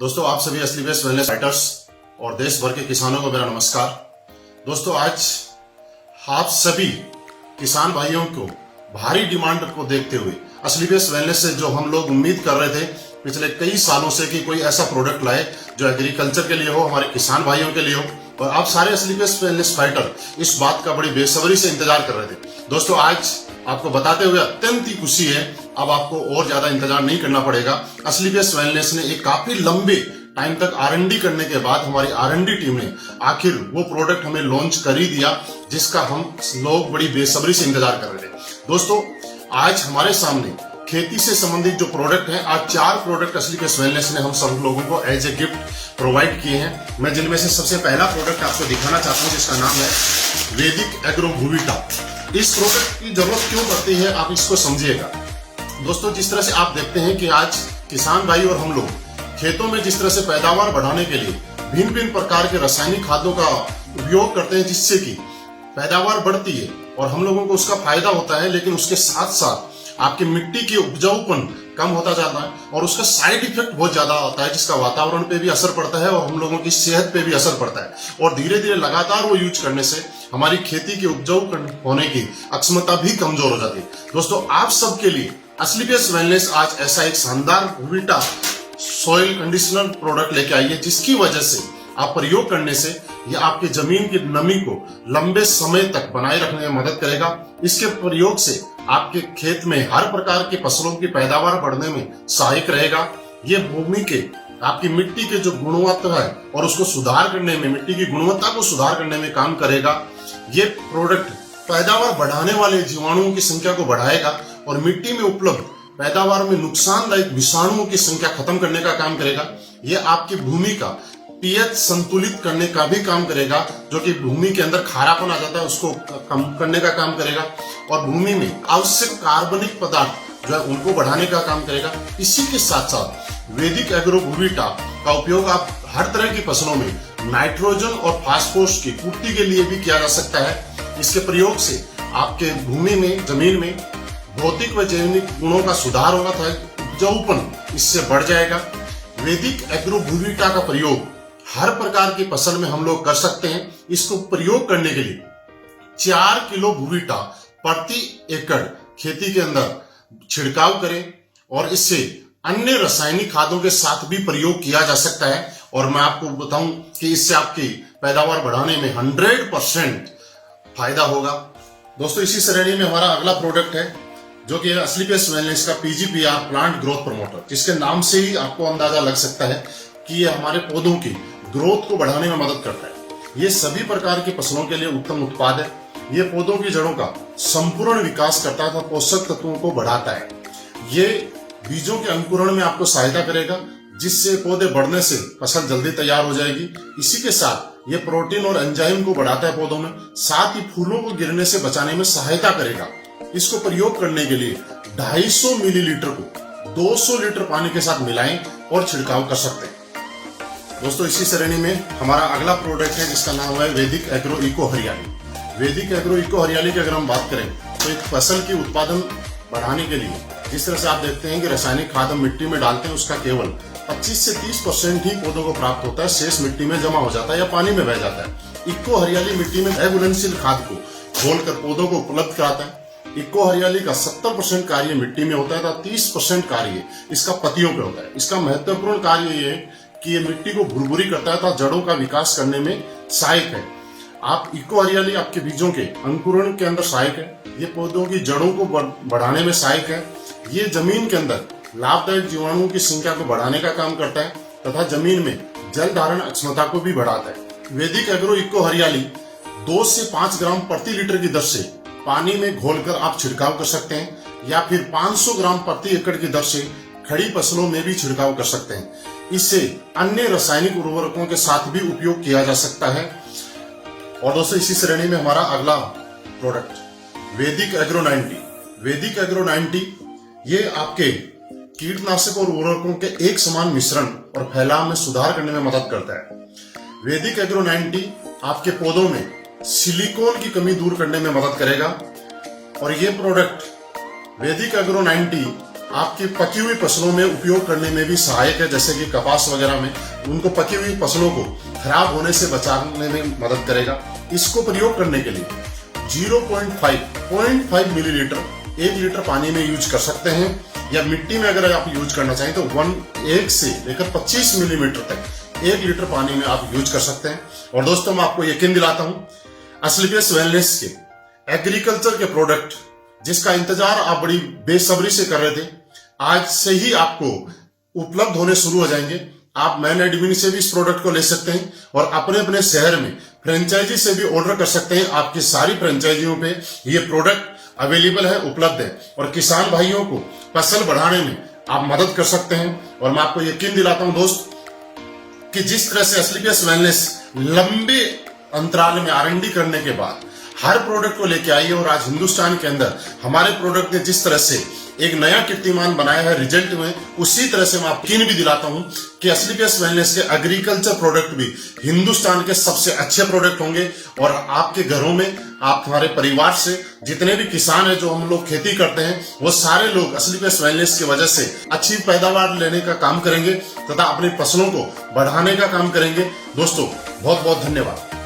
दोस्तों, आप सभी असली बेस्ट वेलनेस फाइटर्स और देश भर के किसानों को मेरा नमस्कार। दोस्तों, आज आप सभी किसान भाइयों को भारी डिमांड को देखते हुए असली बेस्ट वेलनेस से जो हम लोग उम्मीद कर रहे थे पिछले कई सालों से कि कोई ऐसा प्रोडक्ट लाए जो एग्रीकल्चर के लिए हो, हमारे किसान भाइयों के लिए हो, और आप सारे असली बेस्ट वेलनेस फाइटर इस बात का बड़ी बेसब्री से इंतजार कर रहे थे। दोस्तों, आज आपको बताते हुए अत्यंत ही खुशी है, अब आपको और ज्यादा इंतजार नहीं करना पड़ेगा। असली बेस्ट वेलनेस ने एक काफी लंबे टाइम तक R&D करने के बाद हमारी R&D टीम ने आखिर वो प्रोडक्ट हमें लॉन्च कर ही दिया जिसका हम लोग बड़ी बेसब्री से इंतजार कर रहे थे। दोस्तों, आज हमारे सामने खेती से संबंधित जो प्रोडक्ट है, आज 4 प्रोडक्ट असली बेस्ट वेलनेस ने हम सब लोगों को एज ए गिफ्ट प्रोवाइड किए हैं। मैं जिनमें से सबसे पहला प्रोडक्ट आपको दिखाना चाहता हूं जिसका नाम है वैदिक एग्रो भूविटा। इस प्रोडक्ट की जरूरत क्यों पड़ती है, आप इसको समझिएगा। दोस्तों, जिस तरह से आप देखते हैं कि आज किसान भाई और हम लोग खेतों में जिस तरह से पैदावार बढ़ाने के लिए भिन्न भिन्न प्रकार के रासायनिक खादों का उपयोग करते हैं जिससे कि पैदावार बढ़ती है और हम लोगों को उसका फायदा होता है, लेकिन उसके साथ साथ आपकी मिट्टी की उपजाऊपन कम होता जाता है और उसका साइड इफेक्ट बहुत ज्यादा होता है जिसका वातावरण पे भी असर पड़ता है और हम लोगों की सेहत पे भी असर पड़ता है। और धीरे धीरे लगातार वो यूज करने से हमारी खेती की उपजाऊ होने की अक्षमता भी कमजोर हो जाती है। दोस्तों, आप सबके लिए असली बेस्ट वेलनेस आज ऐसा एक शानदार भूविटा सॉइल कंडीशनर प्रोडक्ट लेके आई है जिसकी वजह से आप प्रयोग करने से यह आपके जमीन की नमी को लंबे समय तक बनाए रखने में मदद करेगा। इसके प्रयोग से आपके खेत में हर प्रकार की फसलों की पैदावार बढ़ने में सहायक रहेगा। ये भूमि के आपकी मिट्टी के जो गुणवत्ता है और उसको सुधार करने में, मिट्टी की गुणवत्ता को सुधार करने में काम करेगा। ये प्रोडक्ट पैदावार बढ़ाने वाले जीवाणुओं की संख्या को बढ़ाएगा और मिट्टी में उपलब्ध पैदावार में नुकसानदायक विषाणुओं की संख्या खत्म करने का काम करेगा। यह आपकी भूमि का पीएच संतुलित करने का भी काम करेगा, जो कि भूमि के अंदर खारापन आ जाता है उसको कम करने का काम करेगा और भूमि में आवश्यक कार्बनिक पदार्थ जो है उनको बढ़ाने का काम करेगा। इसी के साथ साथ वैदिक एग्रो भूविटा का उपयोग आप हर तरह की फसलों में नाइट्रोजन और फास्फोरस की पूर्ति के लिए भी किया जा सकता है। इसके प्रयोग से आपके भूमि में, जमीन में भौतिक व जैविक गुणों का सुधार होगा था, उपजाऊपन इससे बढ़ जाएगा। वैदिक एग्रो भूविटा का प्रयोग हर प्रकार की फसल में हम लोग कर सकते हैं। इसको प्रयोग करने के लिए 4 किलो भूविटा प्रति एकड़ खेती के अंदर छिड़काव करें और इससे अन्य रासायनिक खादों के साथ भी प्रयोग किया जा सकता है। और मैं आपको बताऊं कि इससे आपकी पैदावार बढ़ाने में 100% फायदा होगा। दोस्तों, इसी श्रेणी में हमारा अगला प्रोडक्ट है जो कि असली बेस्ट वेलनेस का PGPR प्लांट ग्रोथ प्रमोटर, जिसके नाम से ही आपको अंदाजा लग सकता है कि ये हमारे पौधों की ग्रोथ को बढ़ाने में मदद करता है। ये सभी प्रकार की फसलों के लिए उत्तम उत्पाद है। ये पौधों की जड़ों का संपूर्ण विकास करता है, पोषक तत्वों को बढ़ाता है। ये बीजों के अंकुरण में आपको सहायता करेगा जिससे पौधे बढ़ने से फसल जल्दी तैयार हो जाएगी। इसी के साथ ये प्रोटीन और एंजाइम को बढ़ाता है पौधों में, साथ ही फूलों को गिरने से बचाने में सहायता करेगा। इसको प्रयोग करने के लिए 250 मिलीलीटर को 200 लीटर पानी के साथ मिलाएं और छिड़काव कर सकते हैं। दोस्तों, इसी श्रेणी में हमारा अगला प्रोडक्ट है जिसका नाम है वैदिक एग्रो इको हरियाली। वैदिक एग्रो इको हरियाली की अगर हम बात करें तो एक फसल की उत्पादन बढ़ाने के लिए जिस तरह से आप देखते हैं कि रासायनिक खाद हम मिट्टी में डालते हैं उसका केवल 25 से 30% ही पौधों को प्राप्त होता है, शेष मिट्टी में जमा हो जाता है या पानी में बह जाता है। इको हरियाली मिट्टी में घुलनशील खाद को घोलकर पौधों को उपलब्ध कराता है। इको हरियाली का 70% कार्य मिट्टी में होता है तथा 30% कार्य इसका पत्तियों पे होता है। इसका महत्वपूर्ण कार्य ये है कि ये मिट्टी को भुरभुरी करता है तथा जड़ों का विकास करने में सहायक है। आप इको हरियाली आपके बीजों के अंकुरण के अंदर सहायक है। ये पौधों की जड़ों को बढ़ाने में सहायक है। ये जमीन के अंदर लाभदायक जीवाणुओं की संख्या को बढ़ाने का काम करता है तथा जमीन में जल धारण क्षमता को भी बढ़ाता है। वैदिक एग्रो इको हरियाली 2 से 5 ग्राम प्रति लीटर की दर से पानी में घोलकर आप छिड़काव कर सकते हैं या फिर 500 ग्राम प्रति एकड़ की दर से खड़ी फसलों में भी छिड़काव कर सकते हैं। इससे अन्य रासायनिक उर्वरकों के साथ भी उपयोग किया जा सकता है। और दोस्तों, इसी श्रेणी में हमारा अगला प्रोडक्ट वैदिक एग्रो 90। वैदिक एग्रो 90 ये आपके कीटनाशक और उर्वरकों के एक समान मिश्रण और फैलाव में सुधार करने में मदद करता है। वैदिक एग्रो 90 आपके पौधों में सिलिकॉन की कमी दूर करने में मदद करेगा और ये प्रोडक्ट वैदिक एग्रो 90 आपकी पकी हुई फसलों में उपयोग करने में भी सहायक है, जैसे कि कपास वगैरह में उनको पकी हुई फसलों को खराब होने से बचाने में मदद करेगा। इसको प्रयोग करने के लिए 0.5 मिलीलीटर 1 लीटर पानी में यूज कर सकते हैं, या मिट्टी में अगर आप यूज करना चाहें तो 1 से लेकर 25 मिलीमीटर तक 1 लीटर पानी में आप यूज कर सकते हैं। और दोस्तों मैं आपको यकीन दिलाता हूं, असलीपियस वेलनेस के एग्रीकल्चर के प्रोडक्ट जिसका इंतजार आप बड़ी बेसब्री से कर रहे थे, आज से ही आपको उपलब्ध होने शुरू हो जाएंगे। आप मैन एडमिन से भी इस प्रोडक्ट को ले सकते हैं और अपने अपने शहर में फ्रेंचाइजी से भी ऑर्डर कर सकते हैं। आपकी सारी फ्रेंचाइजियों पे ये प्रोडक्ट अवेलेबल है, उपलब्ध है, और किसान भाइयों को फसल बढ़ाने में आप मदद कर सकते हैं। और मैं आपको यकीन दिलाता हूं दोस्त कि जिस तरह से असलीपियस वेलनेस लंबे अंतराल में R&D करने के बाद हर प्रोडक्ट को लेके आई है, और आज हिंदुस्तान के अंदर हमारे प्रोडक्ट ने जिस तरह से एक नया कीर्तिमान बनाया है रिजल्ट में, उसी तरह से मैं आपको यकीन भी दिलाता हूं कि असलीपियस वेलनेस के एग्रीकल्चर प्रोडक्ट भी हिंदुस्तान के सबसे अच्छे प्रोडक्ट होंगे। और आपके घरों में, आप हमारे परिवार से जितने भी किसान हैं, जो हम लोग खेती करते हैं, वो सारे लोग असलीपियस वेलनेस की वजह से अच्छी पैदावार लेने का काम करेंगे तथा अपनी फसलों को बढ़ाने का काम करेंगे। दोस्तों बहुत बहुत धन्यवाद।